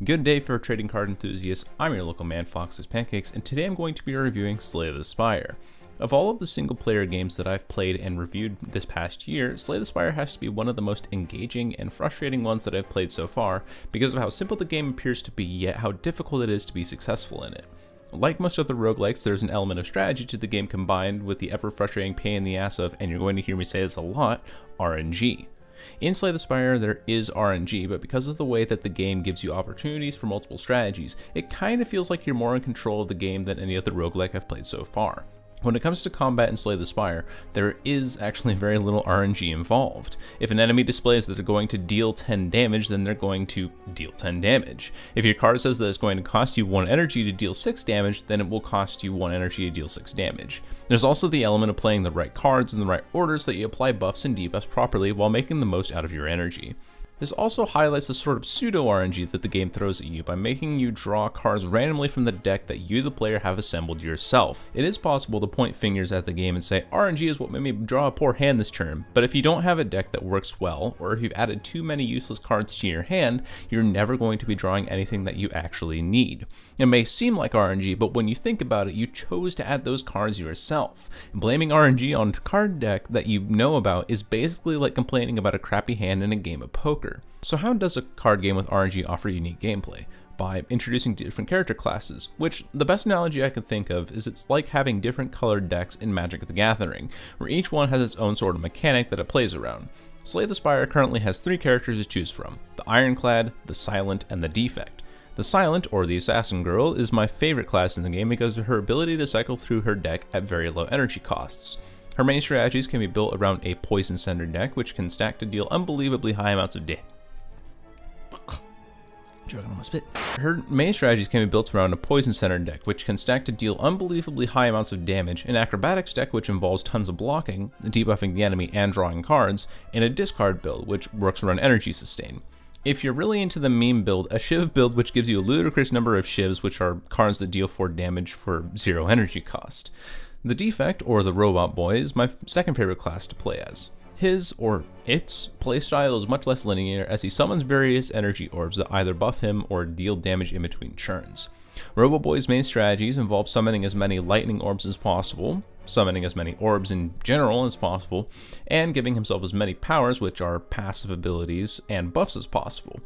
Good day for trading card enthusiasts. I'm your local man, Fox's Pancakes, and today I'm going to be reviewing Slay the Spire. Of all of the single player games that I've played and reviewed this past year, Slay the Spire has to be one of the most engaging and frustrating ones that I've played so far because of how simple the game appears to be, yet how difficult it is to be successful in it. Like most other roguelikes, there's an element of strategy to the game combined with the ever frustrating pain in the ass of, and you're going to hear me say this a lot, RNG. In Slay the Spire, there is RNG, but because of the way that the game gives you opportunities for multiple strategies, it kind of feels like you're more in control of the game than any other roguelike I've played so far. When it comes to combat in Slay the Spire, there is actually very little RNG involved. If an enemy displays that they're going to deal 10 damage, then they're going to deal 10 damage. If your card says that it's going to cost you 1 energy to deal 6 damage, then it will cost you 1 energy to deal 6 damage. There's also the element of playing the right cards in the right order so that you apply buffs and debuffs properly while making the most out of your energy. This also highlights the sort of pseudo-RNG that the game throws at you by making you draw cards randomly from the deck that you, the player, have assembled yourself. It is possible to point fingers at the game and say, RNG is what made me draw a poor hand this turn, but if you don't have a deck that works well, or if you've added too many useless cards to your hand, you're never going to be drawing anything that you actually need. It may seem like RNG, but when you think about it, you chose to add those cards yourself. Blaming RNG on a card deck that you know about is basically like complaining about a crappy hand in a game of poker. So how does a card game with RNG offer unique gameplay? By introducing different character classes, which the best analogy I can think of is it's like having different colored decks in Magic the Gathering, where each one has its own sort of mechanic that it plays around. Slay the Spire currently has 3 characters to choose from: the Ironclad, the Silent, and the Defect. The Silent, or the Assassin Girl, is my favorite class in the game because of her ability to cycle through her deck at very low energy costs. Her main strategies can be built around a poison-centered deck, which can stack to deal unbelievably high amounts of damage. Joking on my spit. Her main strategies can be built around a poison-centered deck, which can stack to deal unbelievably high amounts of damage, an acrobatics deck which involves tons of blocking, debuffing the enemy and drawing cards, and a discard build which works around energy sustain. If you're really into the Meem build, a Shiv build which gives you a ludicrous number of Shivs, which are cards that deal 4 damage for 0 energy cost. The Defect, or the Roboboy, is my second favorite class to play as. His, or its, playstyle is much less linear as he summons various energy orbs that either buff him or deal damage in between turns. Roboboy's main strategies involve summoning as many lightning orbs as possible, summoning as many orbs in general as possible, and giving himself as many powers, which are passive abilities, and buffs as possible.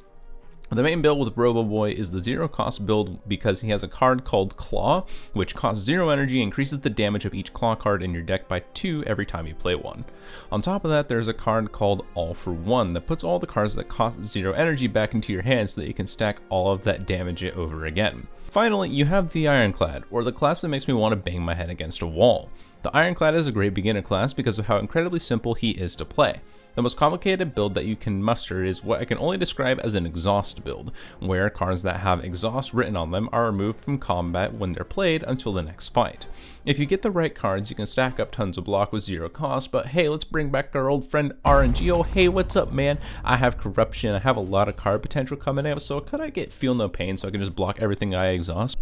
The main build with Roboboy is the 0 cost build because he has a card called Claw, which costs 0 energy and increases the damage of each Claw card in your deck by 2 every time you play one. On top of that, there's a card called All for One that puts all the cards that cost 0 energy back into your hand so that you can stack all of that damage over again. Finally, you have the Ironclad, or the class that makes me want to bang my head against a wall. The Ironclad is a great beginner class because of how incredibly simple he is to play. The most complicated build that you can muster is what I can only describe as an exhaust build, where cards that have exhaust written on them are removed from combat when they're played until the next fight. If you get the right cards, you can stack up tons of block with 0 cost, but hey, let's bring back our old friend RNG. Oh, hey, what's up, man? I have corruption, I have a lot of card potential coming out, so could I get feel no pain so I can just block everything I exhaust?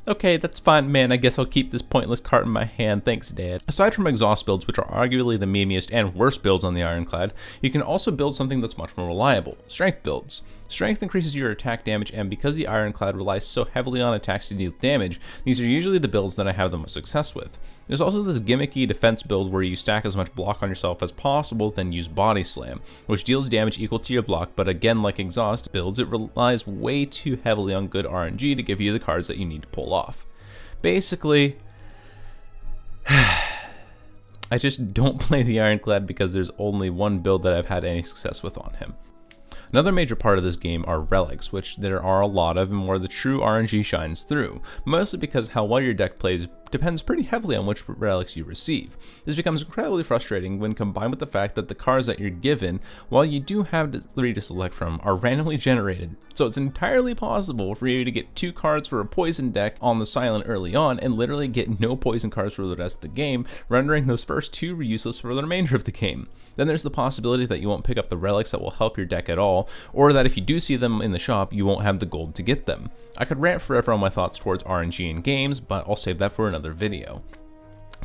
Okay, that's fine, man. I guess I'll keep this pointless card in my hand. Thanks, Dad. Aside from exhaust builds, which are arguably the memeiest and worst builds on the Ironclad, you can also build something that's much more reliable: strength builds. Strength increases your attack damage, and because the Ironclad relies so heavily on attacks to deal damage, these are usually the builds that I have the most success with. There's also this gimmicky defense build where you stack as much block on yourself as possible, then use Body Slam, which deals damage equal to your block, but again, like exhaust builds, it relies way too heavily on good RNG to give you the cards that you need to pull off. Basically, I just don't play the Ironclad because there's only one build that I've had any success with on him. Another major part of this game are relics, which there are a lot of and where the true RNG shines through, mostly because how well your deck plays depends pretty heavily on which relics you receive. This becomes incredibly frustrating when combined with the fact that the cards that you're given, while you do have 3 to select from, are randomly generated. So it's entirely possible for you to get 2 cards for a poison deck on the Silent early on and literally get no poison cards for the rest of the game, rendering those first 2 useless for the remainder of the game. Then there's the possibility that you won't pick up the relics that will help your deck at all, or that if you do see them in the shop, you won't have the gold to get them. I could rant forever on my thoughts towards RNG in games, but I'll save that for another video.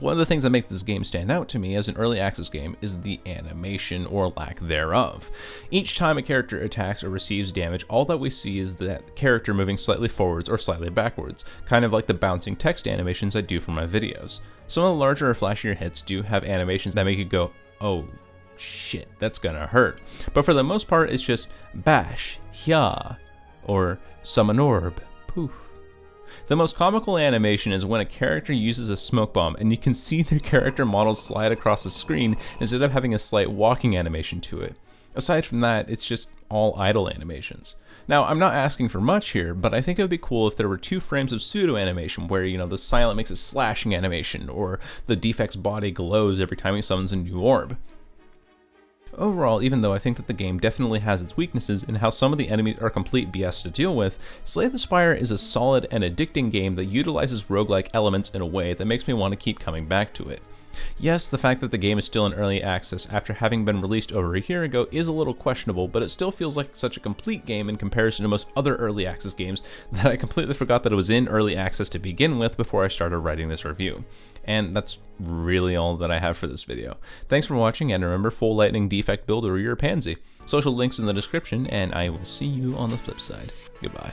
One of the things that makes this game stand out to me as an early access game is the animation or lack thereof. Each time a character attacks or receives damage, all that we see is that character moving slightly forwards or slightly backwards, kind of like the bouncing text animations I do for my videos. Some of the larger or flashier hits do have animations that make you go, oh shit, that's gonna hurt. But for the most part, it's just bash, hya, or summon orb, poof. The most comical animation is when a character uses a smoke bomb and you can see their character model slide across the screen instead of having a slight walking animation to it. Aside from that, it's just all idle animations. Now, I'm not asking for much here, but I think it would be cool if there were 2 frames of pseudo animation where, the silent makes a slashing animation, or the defect's body glows every time he summons a new orb. Overall, even though I think that the game definitely has its weaknesses in how some of the enemies are complete BS to deal with, Slay the Spire is a solid and addicting game that utilizes roguelike elements in a way that makes me want to keep coming back to it. Yes, the fact that the game is still in early access after having been released over a year ago is a little questionable, but it still feels like such a complete game in comparison to most other early access games that I completely forgot that it was in early access to begin with before I started writing this review. And that's really all that I have for this video. Thanks for watching, and remember, full lightning defect build or you're a pansy. Social links in the description, and I will see you on the flip side. Goodbye.